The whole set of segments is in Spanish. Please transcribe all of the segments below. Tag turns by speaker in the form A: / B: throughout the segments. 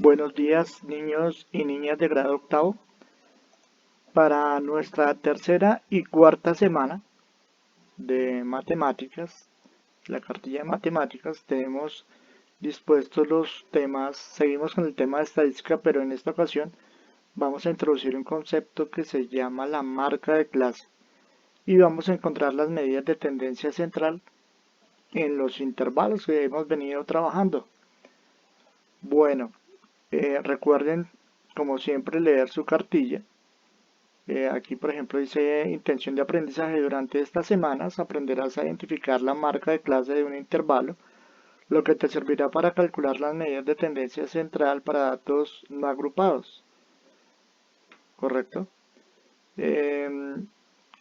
A: Buenos días, niños y niñas de grado octavo. Para nuestra tercera y cuarta semana de matemáticas, la cartilla de matemáticas, tenemos dispuestos los temas. Seguimos con el tema de estadística, pero en esta ocasión vamos a introducir un concepto que se llama la marca de clase y vamos a encontrar las medidas de tendencia central en los intervalos que hemos venido trabajando. Bueno, recuerden, como siempre, leer su cartilla. Aquí, por ejemplo, dice intención de aprendizaje. Durante estas semanas aprenderás a identificar la marca de clase de un intervalo, lo que te servirá para calcular las medidas de tendencia central para datos no agrupados. ¿Correcto?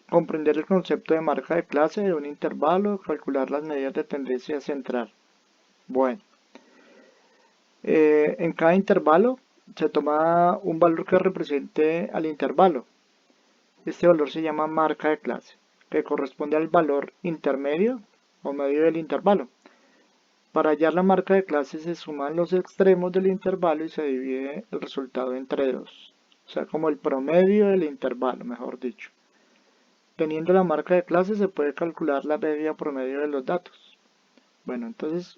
A: Comprender el concepto de marca de clase de un intervalo, calcular las medidas de tendencia central. Bueno, en cada intervalo se toma un valor que represente al intervalo. Este valor se llama marca de clase, que corresponde al valor intermedio o medio del intervalo. Para hallar la marca de clase se suman los extremos del intervalo y se divide el resultado entre dos. O sea, como el promedio del intervalo, mejor dicho. Teniendo la marca de clase se puede calcular la media promedio de los datos. Bueno, entonces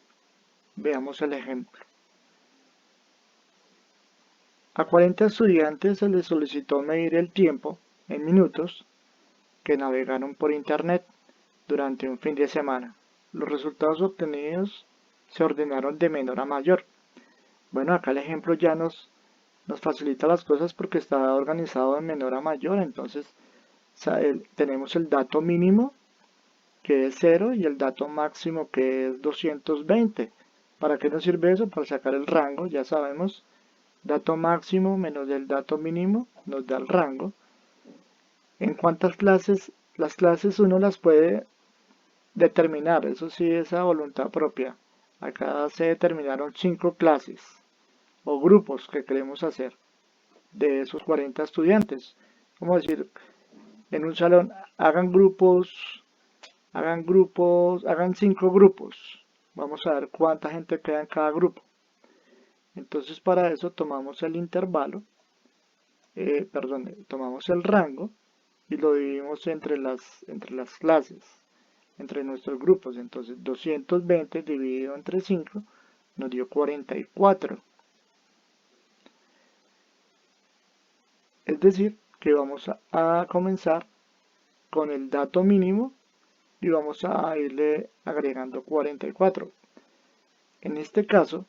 A: veamos el ejemplo. A 40 estudiantes se les solicitó medir el tiempo en minutos que navegaron por Internet durante un fin de semana. Los resultados obtenidos se ordenaron de menor a mayor. Bueno, acá el ejemplo ya nos facilita las cosas porque está organizado de menor a mayor. Entonces tenemos el dato mínimo que es 0 y el dato máximo que es 220. ¿Para qué nos sirve eso? Para sacar el rango, ya sabemos. Dato máximo menos el dato mínimo nos da el rango. ¿En cuántas clases? Las clases uno las puede determinar, eso sí es a voluntad propia. Acá se determinaron 5 clases o grupos que queremos hacer de esos 40 estudiantes. Como decir, en un salón hagan 5 grupos. Vamos a ver cuánta gente queda en cada grupo. Entonces para eso tomamos el intervalo, tomamos el rango y lo dividimos entre las clases, entre nuestros grupos. Entonces 220 dividido entre 5 nos dio 44. Es decir, que vamos a comenzar con el dato mínimo y vamos a irle agregando 44. En este caso,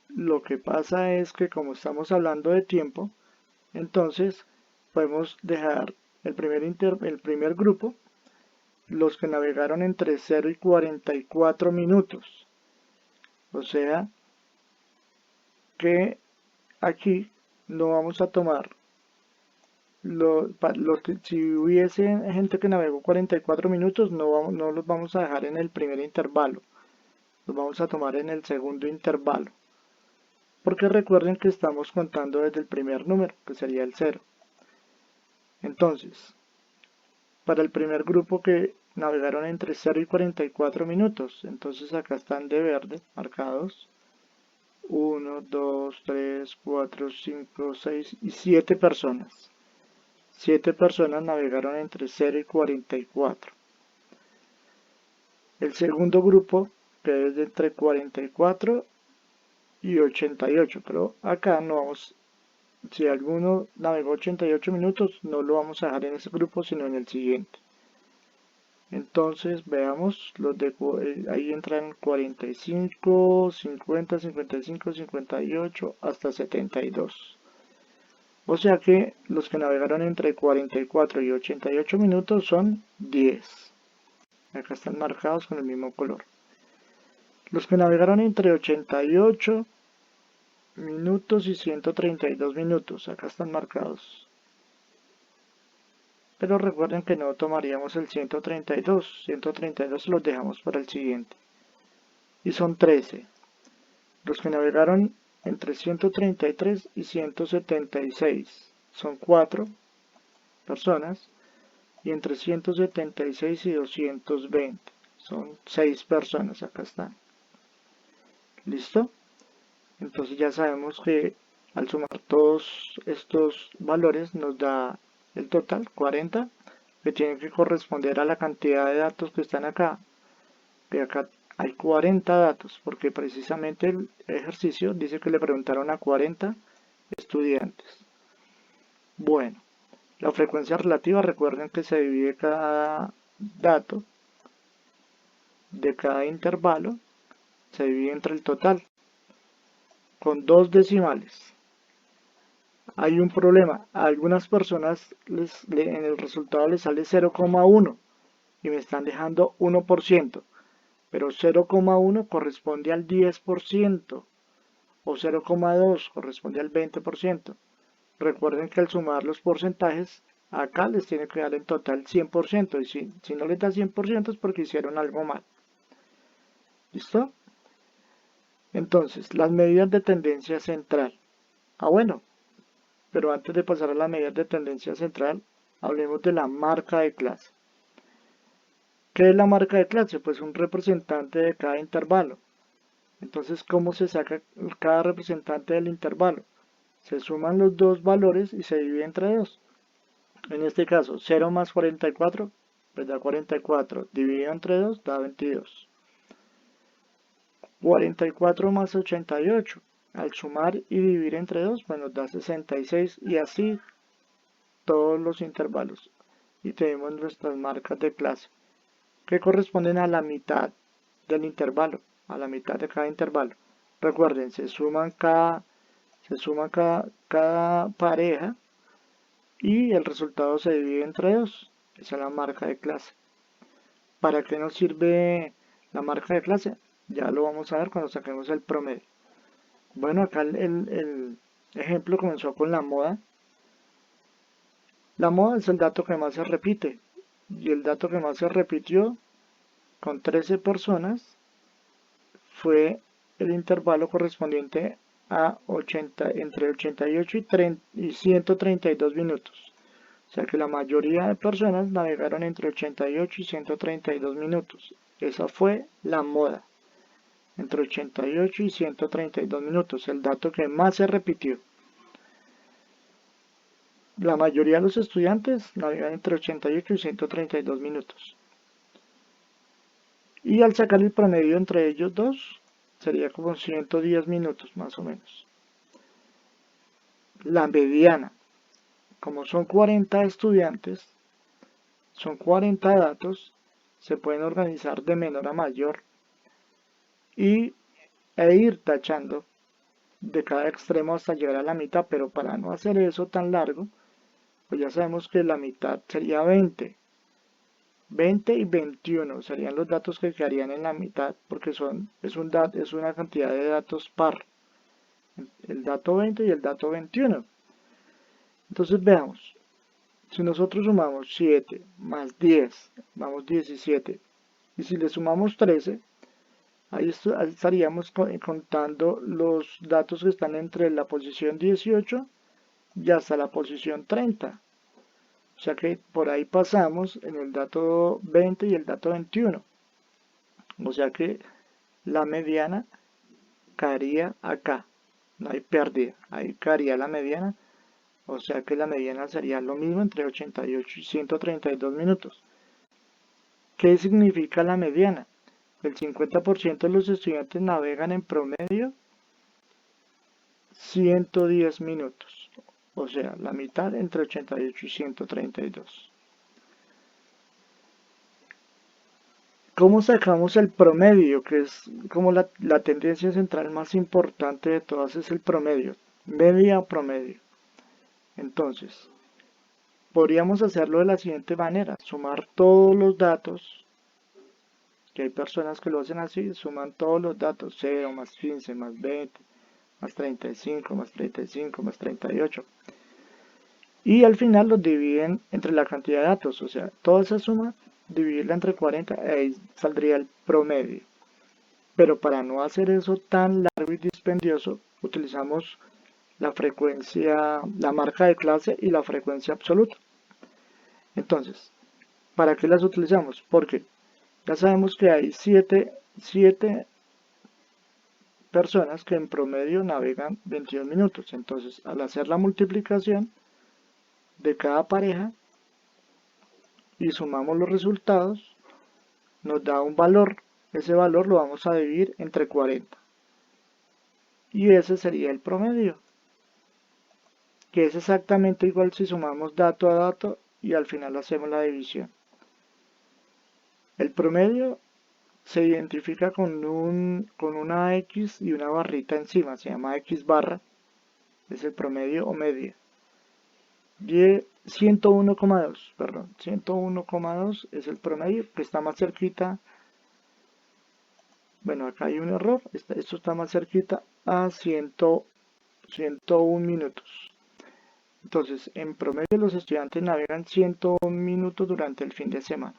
A: lo que pasa es que como estamos hablando de tiempo, entonces podemos dejar el primer grupo, los que navegaron entre 0 y 44 minutos. O sea que aquí no vamos a tomar si hubiese gente que navegó 44 minutos, no los vamos a dejar en el primer intervalo, los vamos a tomar en el segundo intervalo. Porque recuerden que estamos contando desde el primer número, que sería el 0. Entonces, para el primer grupo que navegaron entre 0 y 44 minutos, entonces acá están de verde marcados 1, 2, 3, 4, 5, 6 y 7 personas. 7 personas navegaron entre 0 y 44. El segundo grupo, que es de entre 44 y 88, pero acá no vamos, si alguno navegó 88 minutos, no lo vamos a dejar en ese grupo, sino en el siguiente. Entonces veamos, ahí entran 45, 50, 55, 58 hasta 72. O sea que los que navegaron entre 44 y 88 minutos son 10. Acá están marcados con el mismo color. Los que navegaron entre 88 minutos y 132 minutos, acá están marcados. Pero recuerden que no tomaríamos el 132. 132 los dejamos para el siguiente. Y son 13. Los que navegaron entre 133 y 176 son 4 personas. Y entre 176 y 220 son 6 personas. Acá están. ¿Listo? Entonces ya sabemos que al sumar todos estos valores nos da el total, 40, que tiene que corresponder a la cantidad de datos que están acá. Que acá hay 40 datos, porque precisamente el ejercicio dice que le preguntaron a 40 estudiantes. Bueno, la frecuencia relativa, recuerden que se divide cada dato de cada intervalo, se divide entre el total, con dos decimales. Hay un problema, a algunas personas en el resultado les sale 0,1 y me están dejando 1%, pero 0,1 corresponde al 10% o 0,2 corresponde al 20%. Recuerden que al sumar los porcentajes, acá les tiene que dar en total 100%, y si no les da 100% es porque hicieron algo mal. ¿Listo? Entonces, las medidas de tendencia central. Bueno, pero antes de pasar a las medidas de tendencia central, hablemos de la marca de clase. ¿Qué es la marca de clase? Pues un representante de cada intervalo. Entonces, ¿cómo se saca cada representante del intervalo? Se suman los dos valores y se divide entre 2. En este caso, 0 más 44, pues da 44, dividido entre 2 da 22. 44 más 88, al sumar y dividir entre 2, pues nos da 66 y así todos los intervalos. Y tenemos nuestras marcas de clase, que corresponden a la mitad del intervalo, a la mitad de cada intervalo. Recuerden, se suma cada pareja y el resultado se divide entre 2. Esa es la marca de clase. ¿Para qué nos sirve la marca de clase? Ya lo vamos a ver cuando saquemos el promedio. Bueno, acá el ejemplo comenzó con la moda. La moda es el dato que más se repite. Y el dato que más se repitió con 13 personas fue el intervalo correspondiente a entre 88 y 132 minutos. O sea que la mayoría de personas navegaron entre 88 y 132 minutos. Esa fue la moda. Entre 88 y 132 minutos, el dato que más se repitió. La mayoría de los estudiantes navegan entre 88 y 132 minutos. Y al sacar el promedio entre ellos dos, sería como 110 minutos más o menos. La mediana. Como son 40 estudiantes, son 40 datos, se pueden organizar de menor a mayor e ir tachando de cada extremo hasta llegar a la mitad, pero para no hacer eso tan largo, pues ya sabemos que la mitad sería 20. 20 y 21 serían los datos que quedarían en la mitad, porque es una cantidad de datos par, el dato 20 y el dato 21. Entonces veamos, si nosotros sumamos 7 más 10, vamos 17, y si le sumamos 13, ahí estaríamos contando los datos que están entre la posición 18 y hasta la posición 30. O sea que por ahí pasamos en el dato 20 y el dato 21. O sea que la mediana caería acá. No hay pérdida. Ahí caería la mediana. O sea que la mediana sería lo mismo entre 88 y 132 minutos. ¿Qué significa la mediana? El 50% de los estudiantes navegan en promedio 110 minutos. O sea, la mitad entre 88 y 132. ¿Cómo sacamos el promedio? Que es como la tendencia central más importante de todas, es el promedio. Media o promedio. Entonces, podríamos hacerlo de la siguiente manera. Sumar todos los datos, que hay personas que lo hacen así, suman todos los datos. 0 más 15 más 20 más 35 más 35 más 38. Y al final los dividen entre la cantidad de datos. O sea, toda esa suma, dividirla entre 40, ahí saldría el promedio. Pero para no hacer eso tan largo y dispendioso, utilizamos la frecuencia, la marca de clase y la frecuencia absoluta. Entonces, ¿para qué las utilizamos? Porque ya sabemos que hay 7 personas que en promedio navegan 22 minutos. Entonces, al hacer la multiplicación de cada pareja y sumamos los resultados, nos da un valor. Ese valor lo vamos a dividir entre 40. Y ese sería el promedio, que es exactamente igual si sumamos dato a dato y al final hacemos la división. El promedio se identifica con una X y una barrita encima, se llama X barra, es el promedio o media. 101,2, perdón, 101,2 es el promedio, que está más cerquita. Bueno, acá hay un error, esto está más cerquita a 101 minutos. Entonces, en promedio los estudiantes navegan 101 minutos durante el fin de semana.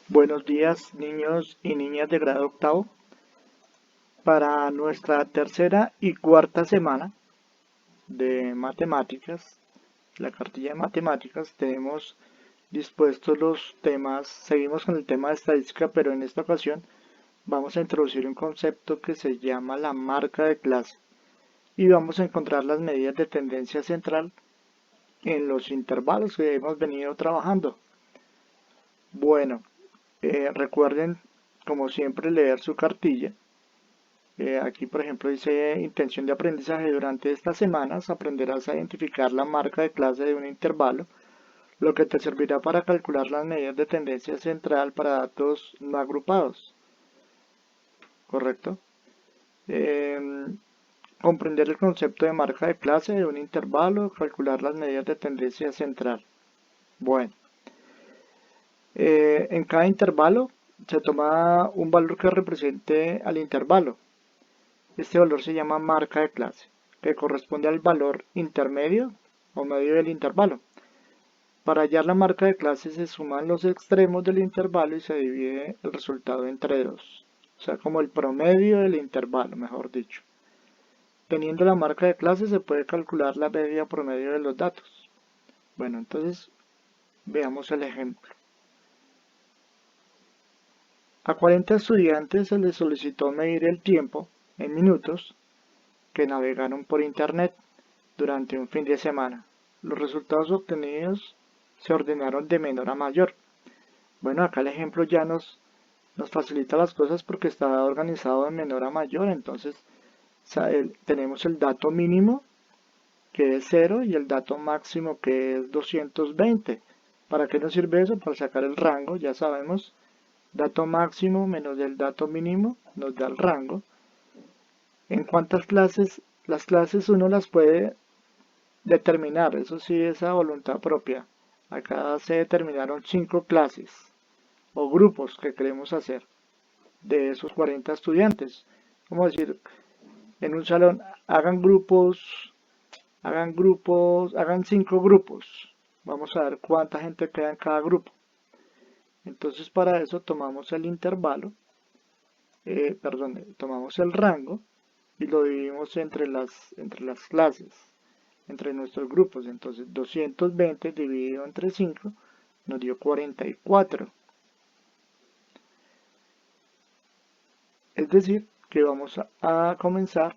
A: Buenos días, niños y niñas de grado octavo. Para nuestra tercera y cuarta semana de matemáticas, la cartilla de matemáticas, tenemos dispuestos los temas. Seguimos con el tema de estadística, pero en esta ocasión vamos a introducir un concepto que se llama la marca de clase y vamos a encontrar las medidas de tendencia central en los intervalos que hemos venido trabajando. Bueno, recuerden, como siempre, leer su cartilla. Aquí, por ejemplo, dice intención de aprendizaje. Durante estas semanas aprenderás a identificar la marca de clase de un intervalo, lo que te servirá para calcular las medidas de tendencia central para datos no agrupados. ¿Correcto? Comprender el concepto de marca de clase de un intervalo, calcular las medidas de tendencia central. Bueno, en cada intervalo se toma un valor que represente al intervalo. Este valor se llama marca de clase, que corresponde al valor intermedio o medio del intervalo. Para hallar la marca de clase se suman los extremos del intervalo y se divide el resultado entre dos. O sea, como el promedio del intervalo, mejor dicho. Teniendo la marca de clase se puede calcular la media promedio de los datos. Bueno, entonces veamos el ejemplo. A 40 estudiantes se les solicitó medir el tiempo en minutos que navegaron por Internet durante un fin de semana. Los resultados obtenidos se ordenaron de menor a mayor. Bueno, acá el ejemplo ya nos facilita las cosas porque está organizado de menor a mayor. Entonces tenemos el dato mínimo, que es 0, y el dato máximo, que es 220. ¿Para qué nos sirve eso? Para sacar el rango. Ya sabemos, dato máximo menos el dato mínimo nos da el rango. ¿En cuántas clases? Las clases uno las puede determinar, eso sí es a voluntad propia. Acá se determinaron 5 clases o grupos que queremos hacer de esos 40 estudiantes. Como decir, en un salón hagan 5 grupos. Vamos a ver cuánta gente queda en cada grupo. Entonces para eso tomamos el intervalo, tomamos el rango y lo dividimos entre las clases, entre nuestros grupos. Entonces 220 dividido entre 5 nos dio 44. Es decir, que vamos a comenzar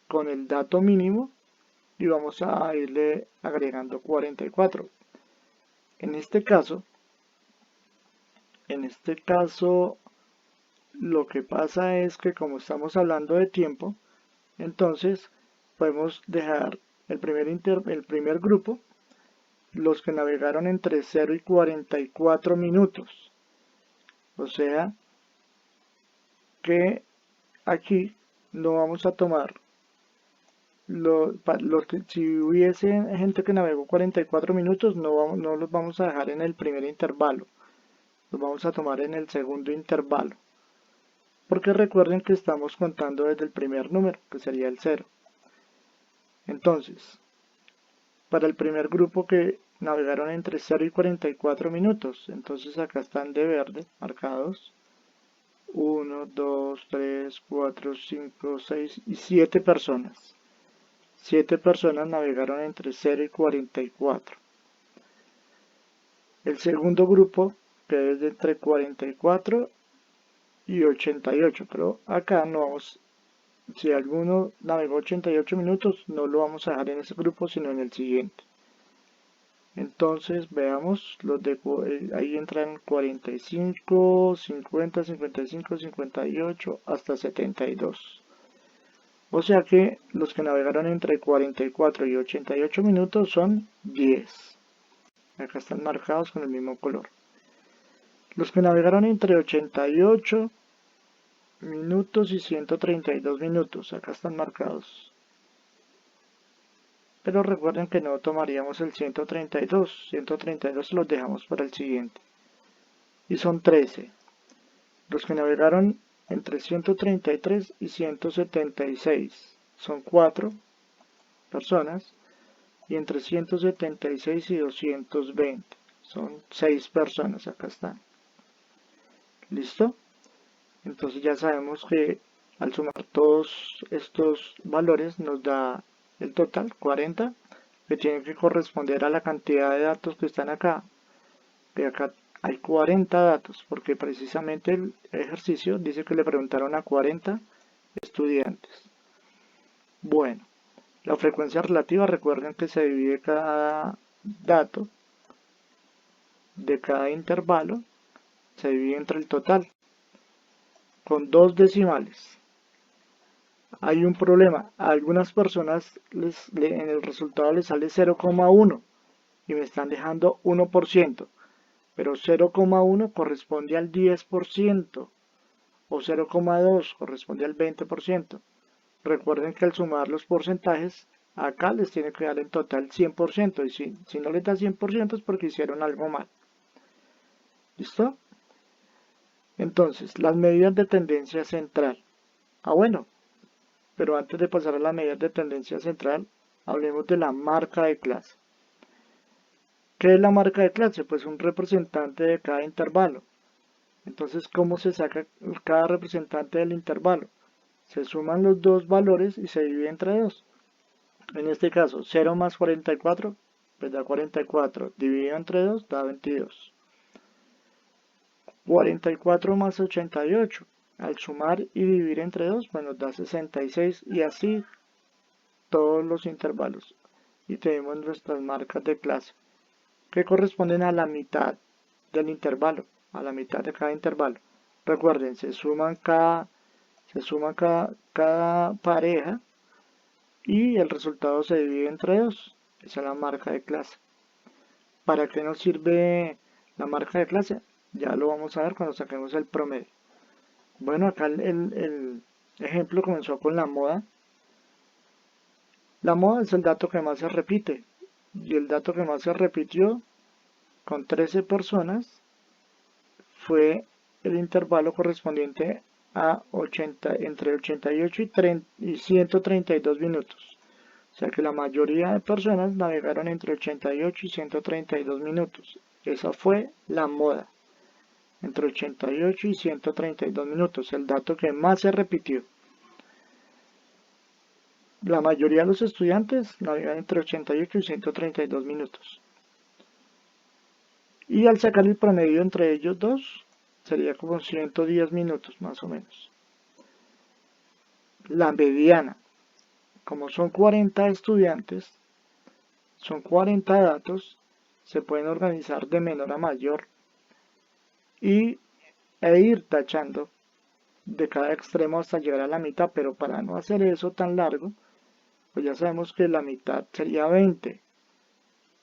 A: con el dato mínimo y vamos a irle agregando 44. En este caso, lo que pasa es que como estamos hablando de tiempo, entonces podemos dejar el primer grupo, los que navegaron entre 0 y 44 minutos. O sea que aquí no vamos a tomar si hubiese gente que navegó 44 minutos, no los vamos a dejar en el primer intervalo, los vamos a tomar en el segundo intervalo, porque recuerden que estamos contando desde el primer número, que sería el 0. Entonces, para el primer grupo que navegaron entre 0 y 44 minutos. Entonces acá están de verde, marcados. 1, 2, 3, 4, 5, 6 y 7 personas. 7 personas navegaron entre 0 y 44. El segundo grupo, que es de entre 44 y 88, pero acá no vamos, si alguno navegó 88 minutos, no lo vamos a dejar en ese grupo, sino en el siguiente. Entonces veamos, ahí entran 45, 50, 55, 58 hasta 72. O sea que los que navegaron entre 44 y 88 minutos son 10. Acá están marcados con el mismo color. Los que navegaron entre 88 minutos y 132 minutos, acá están marcados. Pero recuerden que no tomaríamos el 132. 132 los dejamos para el siguiente. Y son 13. Los que navegaron entre 133 y 176 son 4 personas. Y entre 176 y 220 son 6 personas. Acá están. ¿Listo? Entonces ya sabemos que al sumar todos estos valores nos da el total, 40, que tiene que corresponder a la cantidad de datos que están acá. De acá hay 40 datos, porque precisamente el ejercicio dice que le preguntaron a 40 estudiantes. Bueno, la frecuencia relativa, recuerden que se divide cada dato de cada intervalo, se divide entre el total, con 2 decimales. Hay un problema, a algunas personas en el resultado les sale 0,1 y me están dejando 1%, pero 0,1 corresponde al 10% o 0,2 corresponde al 20%. Recuerden que al sumar los porcentajes, acá les tiene que dar en total 100% y si no les da 100% es porque hicieron algo mal. ¿Listo? Entonces, las medidas de tendencia central. Bueno, pero antes de pasar a las medidas de tendencia central, hablemos de la marca de clase. ¿Qué es la marca de clase? Pues un representante de cada intervalo. Entonces, ¿cómo se saca cada representante del intervalo? Se suman los dos valores y se divide entre 2. En este caso, 0 más 44, pues da 44. Dividido entre 2, da 22. 44 más 88. Al sumar y dividir entre 2, pues nos da 66 y así todos los intervalos. Y tenemos nuestras marcas de clase, que corresponden a la mitad del intervalo, a la mitad de cada intervalo. Recuerden, se suman cada pareja y el resultado se divide entre 2. Esa es la marca de clase. ¿Para qué nos sirve la marca de clase? Ya lo vamos a ver cuando saquemos el promedio. Bueno, acá el ejemplo comenzó con la moda. La moda es el dato que más se repite. Y el dato que más se repitió con 13 personas fue el intervalo correspondiente a entre 88 y 132 minutos. O sea que la mayoría de personas navegaron entre 88 y 132 minutos. Esa fue la moda. Entre 88 y 132 minutos, el dato que más se repitió. La mayoría de los estudiantes navegan entre 88 y 132 minutos. Y al sacar el promedio entre ellos dos, sería como 110 minutos más o menos. La mediana, como son 40 estudiantes, son 40 datos, se pueden organizar de menor a mayor e ir tachando de cada extremo hasta llegar a la mitad, pero para no hacer eso tan largo, pues ya sabemos que la mitad sería 20.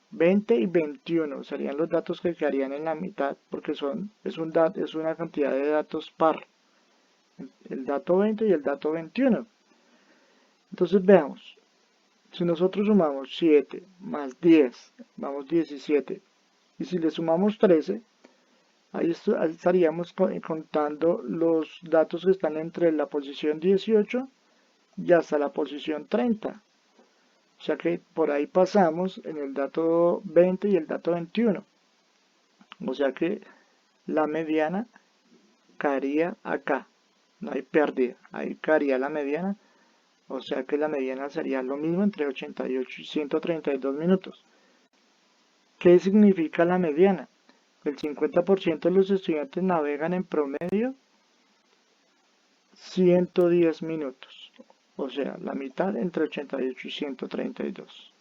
A: 20 y 21 serían los datos que quedarían en la mitad, porque es una cantidad de datos par, el dato 20 y el dato 21. Entonces veamos, si nosotros sumamos 7 más 10, vamos 17, y si le sumamos 13, ahí estaríamos contando los datos que están entre la posición 18 y hasta la posición 30. O sea que por ahí pasamos en el dato 20 y el dato 21. O sea que la mediana caería acá. No hay pérdida. Ahí caería la mediana. O sea que la mediana sería lo mismo entre 88 y 132 minutos. ¿Qué significa la mediana? El 50% de los estudiantes navegan en promedio 110 minutos. O sea, la mitad entre 88 y 132.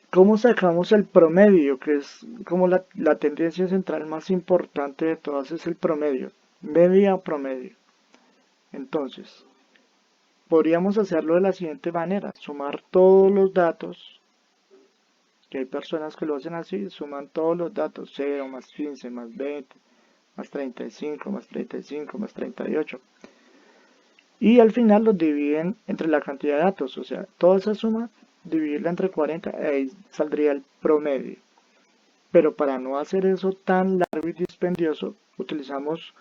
A: ¿Cómo sacamos el promedio? Que es como la tendencia central más importante de todas, es el promedio. Media o promedio. Entonces, podríamos hacerlo de la siguiente manera. Sumar todos los datos, que hay personas que lo hacen así, suman todos los datos. 0 más 15 más 20 más 35 más 35 más 38. Y al final los dividen entre la cantidad de datos. O sea, toda esa suma, dividirla entre 40, ahí saldría el promedio. Pero para no hacer eso tan largo y dispendioso, utilizamos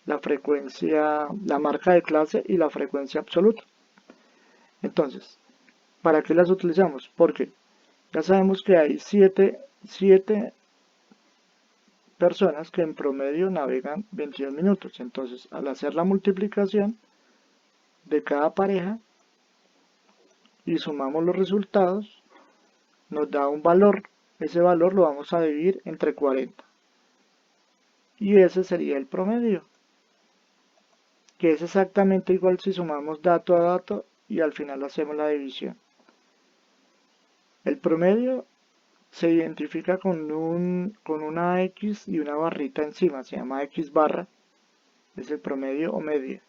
A: la frecuencia, la marca de clase y la frecuencia absoluta. Entonces, ¿para qué las utilizamos? Porque ya sabemos que hay 7 personas que en promedio navegan 22 minutos. Entonces, al hacer la multiplicación de cada pareja y sumamos los resultados, nos da un valor. Ese valor lo vamos a dividir entre 40. Y ese sería el promedio, que es exactamente igual si sumamos dato a dato y al final hacemos la división. El promedio se identifica con una X y una barrita encima, se llama X barra, es el promedio o media.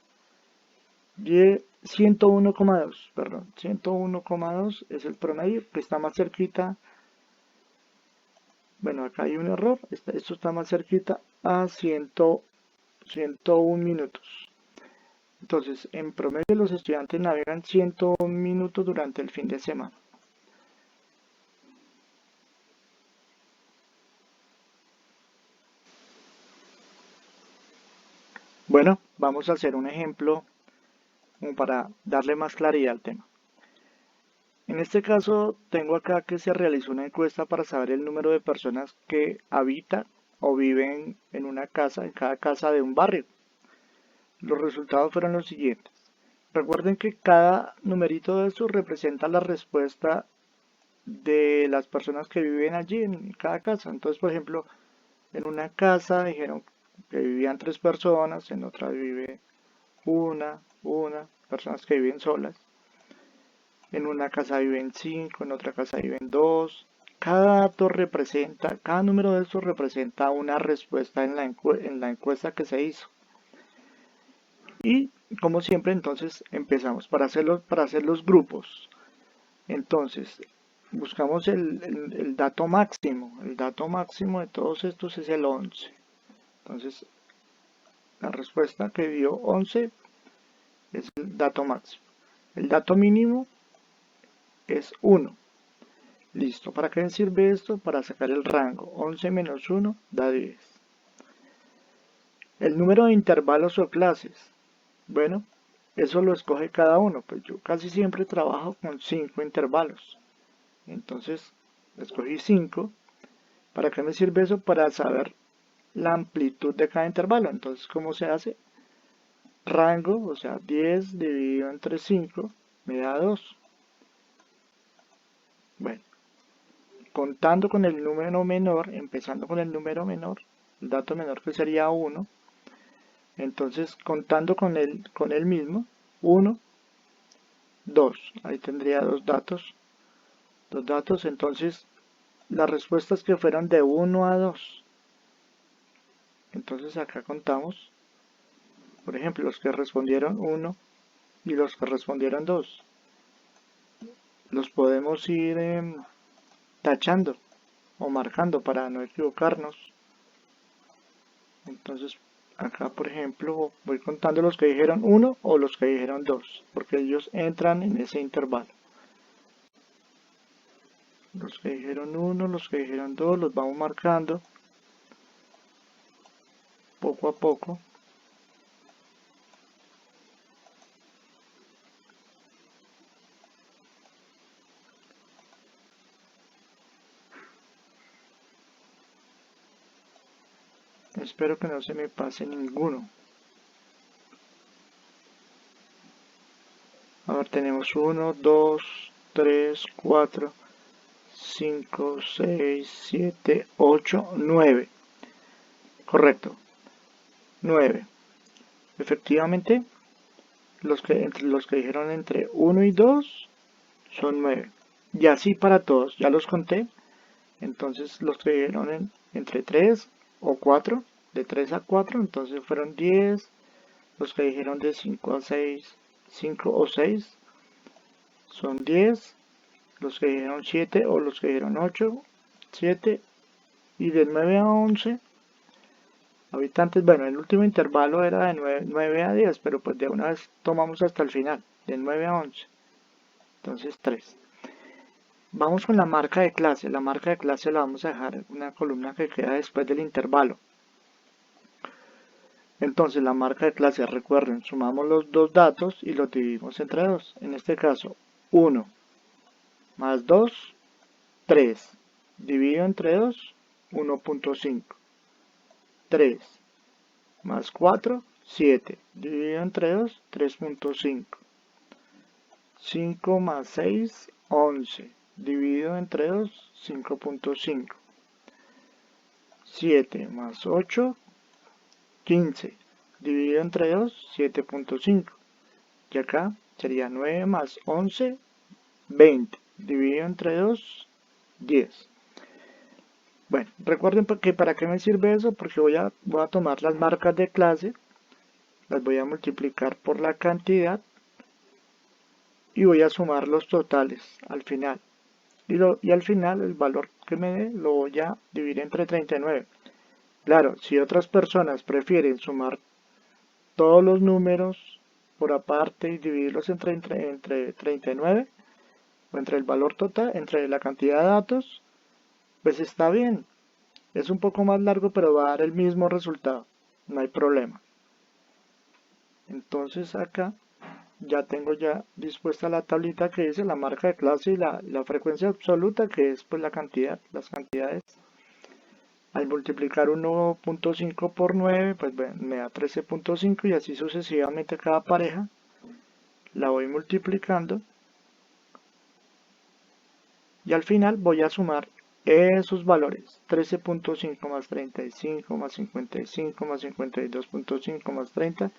A: Y 101,2, perdón, 101,2 es el promedio, que está más cerquita. Bueno, acá hay un error, esto está más cerquita a 101 minutos. Entonces, en promedio los estudiantes navegan 101 minutos durante el fin de semana. Bueno, vamos a hacer un ejemplo como para darle más claridad al tema. En este caso, tengo acá que se realizó una encuesta para saber el número de personas que habitan o viven en una casa, en cada casa de un barrio. Los resultados fueron los siguientes. Recuerden que cada numerito de estos representa la respuesta de las personas que viven allí en cada casa. Entonces, por ejemplo, en una casa dijeron que vivían 3 personas, en otra vive una, personas que viven solas. En una casa viven 5, en otra casa viven 2. Cada dato representa, cada número de estos representa una respuesta en la encuesta que se hizo. Y como siempre, entonces empezamos para hacer los grupos. Entonces, buscamos el dato máximo. El dato máximo de todos estos es el 11. Entonces, la respuesta que dio 11 es el dato máximo. El dato mínimo es 1. Listo. ¿Para qué sirve esto? Para sacar el rango. 11 menos 1 da 10. El número de intervalos o clases. Bueno, eso lo escoge cada uno. Pues yo casi siempre trabajo con 5 intervalos. Entonces, escogí 5. ¿Para qué me sirve eso? Para saber la amplitud de cada intervalo. Entonces, ¿cómo se hace? Rango, o sea, 10 dividido entre 5 me da 2. Bueno, contando con el número menor, empezando con el número menor, el dato menor que sería 1, entonces contando con el mismo, 1, 2, ahí tendría dos datos, entonces las respuestas que fueron de 1 a 2, entonces acá contamos, por ejemplo, los que respondieron 1 y los que respondieron 2, los podemos ir tachando o marcando para no equivocarnos. Entonces acá por ejemplo voy contando los que dijeron 1 o los que dijeron 2 porque ellos entran en ese intervalo. Los que dijeron 1, los que dijeron 2 los vamos marcando poco a poco. Espero que no se me pase ninguno. A ver, tenemos 1, 2, 3, 4, 5, 6, 7, 8, 9. Correcto, 9. Efectivamente, entre los que dijeron entre 1 y 2 son 9. Y así para todos, ya los conté. Entonces los que dijeron entre 3 o 4, de 3 a 4, entonces fueron 10. Los que dijeron de 5 a 6, 5 o 6, son 10. Los que dijeron 7 o los que dijeron 8, 7. Y de 9 a 11 habitantes, bueno, el último intervalo era de 9 a 10, pero pues de una vez tomamos hasta el final, de 9 a 11. Entonces 3. Vamos con la marca de clase. La marca de clase la vamos a dejar en una columna que queda después del intervalo. Entonces la marca de clase, recuerden, sumamos los dos datos y los dividimos entre 2. En este caso, 1 más 2, 3. Dividido entre 2, 1.5. 3 más 4, 7. Dividido entre 2, 3.5. 5 más 6, 11. Dividido entre 2, 5.5. 7 más 8, 15. Dividido entre 2, 7.5. Y acá sería 9 más 11, 20. Dividido entre 2, 10. Bueno, recuerden que para qué me sirve eso, porque voy a tomar las marcas de clase, las voy a multiplicar por la cantidad y voy a sumar los totales al final. Y al final el valor que me dé lo voy a dividir entre 39. Claro, si otras personas prefieren sumar todos los números por aparte y dividirlos entre 39 o entre el valor total, entre la cantidad de datos, pues está bien. Es un poco más largo, pero va a dar el mismo resultado. No hay problema. Entonces acá ya tengo ya dispuesta la tablita que dice la marca de clase y la frecuencia absoluta, que es pues la cantidad, las cantidades. Al multiplicar 1.5 por 9, pues me da 13.5 y así sucesivamente cada pareja. La voy multiplicando y al final voy a sumar esos valores. 13.5 más 35 más 55 más 52.5 más 30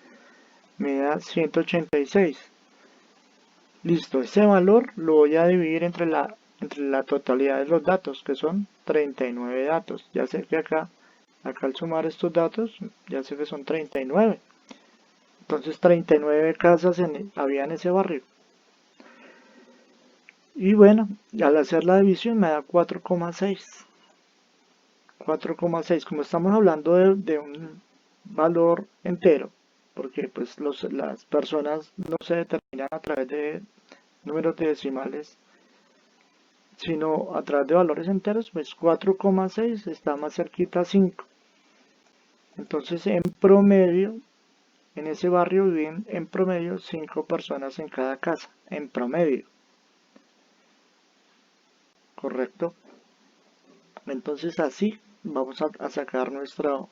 A: me da 186. Listo, ese valor lo voy a dividir entre la totalidad de los datos, que son 39 datos. Ya sé que acá al sumar estos datos, ya sé que son 39. Entonces 39 casas había en ese barrio. Y bueno, al hacer la división me da 4,6. 4,6. Como estamos hablando de un valor entero, porque pues las personas no se determinan a través de números decimales, sino a través de valores enteros, pues 4,6 está más cerquita a 5. Entonces en promedio, en ese barrio viven en promedio 5 personas en cada casa, en promedio. ¿Correcto? Entonces así vamos a sacar nuestro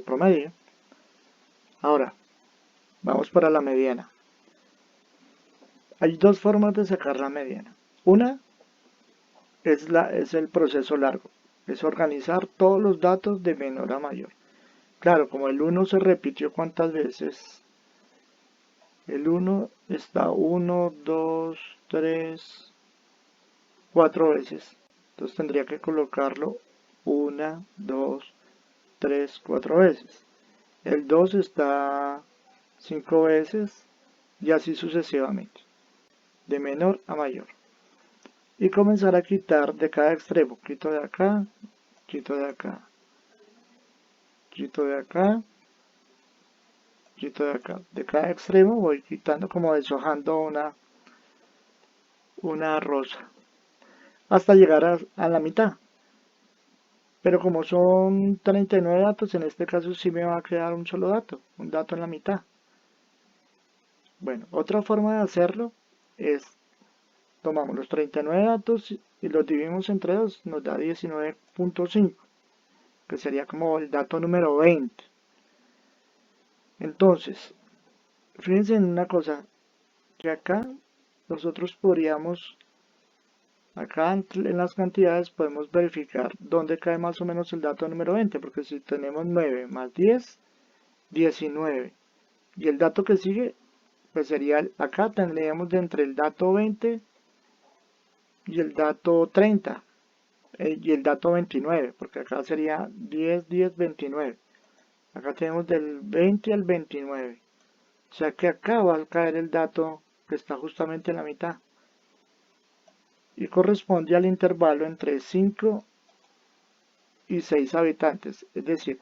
A: promedio. Ahora, vamos para la mediana. Hay dos formas de sacar la mediana. Una es el proceso largo, es organizar todos los datos de menor a mayor. Claro, como el 1 se repitió cuántas veces, el 1 está 1, 2, 3, 4 veces. Entonces tendría que colocarlo 1, 2, 3, 4 veces. El 2 está 5 veces y así sucesivamente, de menor a mayor. Y comenzar a quitar de cada extremo. Quito de acá, quito de acá, quito de acá, quito de acá. De cada extremo voy quitando como deshojando una rosa hasta llegar a la mitad. Pero como son 39 datos, en este caso sí me va a quedar un solo dato, un dato en la mitad. Bueno, otra forma de hacerlo es tomamos los 39 datos y los dividimos entre 2, nos da 19.5, que sería como el dato número 20. Entonces, fíjense en una cosa, que acá nosotros podríamos, acá en las cantidades podemos verificar dónde cae más o menos el dato número 20, porque si tenemos 9 más 10, 19. Y el dato que sigue, pues sería, acá tendríamos de entre el dato 20 y el dato 30, y el dato 29, porque acá sería 10, 10, 29. Acá tenemos del 20 al 29. O sea que acá va a caer el dato que está justamente en la mitad. Y corresponde al intervalo entre 5 y 6 habitantes. Es decir,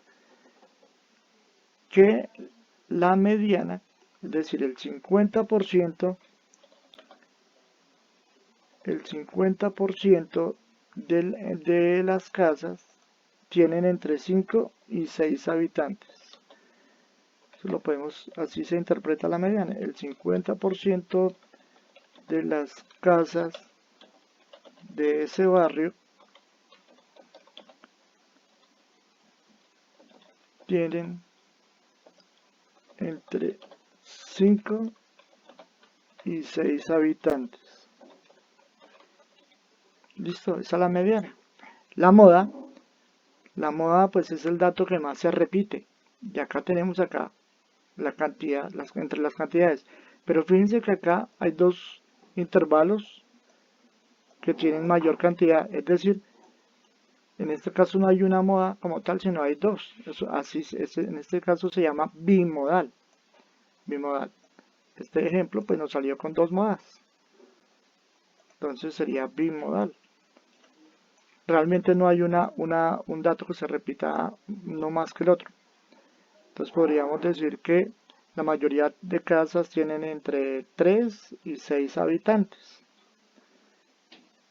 A: que la mediana, es decir, el 50%, de las casas tienen entre 5 y 6 habitantes. Eso lo podemos, así se interpreta la mediana. El 50% de las casas de ese barrio tienen entre 5 y 6 habitantes. Listo, esa es la mediana. La moda pues es el dato que más se repite. Y acá tenemos acá la cantidad, entre las cantidades. Pero fíjense que acá hay dos intervalos que tienen mayor cantidad. Es decir, en este caso no hay una moda como tal, sino hay dos. Eso, así, en este caso se llama bimodal. Bimodal. Este ejemplo pues nos salió con dos modas. Entonces sería bimodal. Realmente no hay un dato que se repita no más que el otro. Entonces podríamos decir que la mayoría de casas tienen entre 3 y 6 habitantes.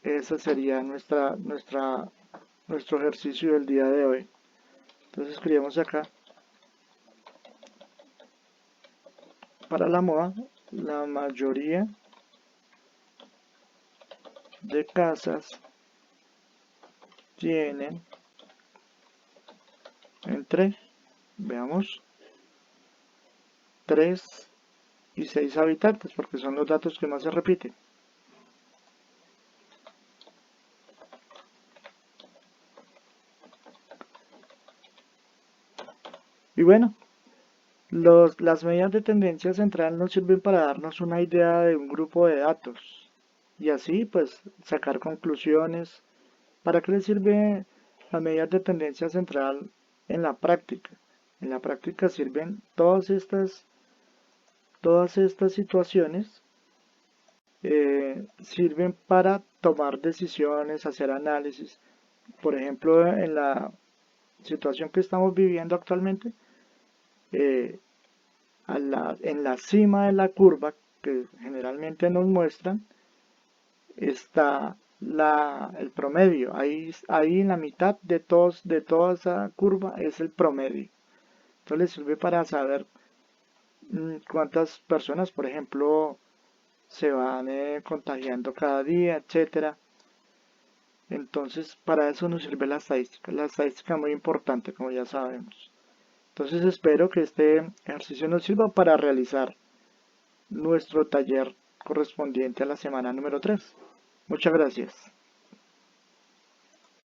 A: Ese sería nuestro ejercicio del día de hoy. Entonces escribimos acá, para la moda, la mayoría de casas tienen entre, veamos, 3 y 6 habitantes, porque son los datos que más se repiten. Y bueno, las medidas de tendencia central nos sirven para darnos una idea de un grupo de datos y así pues sacar conclusiones. ¿Para qué le sirve las medidas de tendencia central en la práctica? En la práctica sirven todas estas situaciones, sirven para tomar decisiones, hacer análisis. Por ejemplo, en la situación que estamos viviendo actualmente, eh, en la cima de la curva que generalmente nos muestran está el promedio. Ahí en la mitad de toda esa curva es el promedio. Entonces les sirve para saber cuántas personas, por ejemplo, se van contagiando cada día, etcétera. Entonces, para eso nos sirve la estadística. La estadística es muy importante, como ya sabemos. Entonces, espero que este ejercicio nos sirva para realizar nuestro taller correspondiente a la semana número 3. Muchas gracias.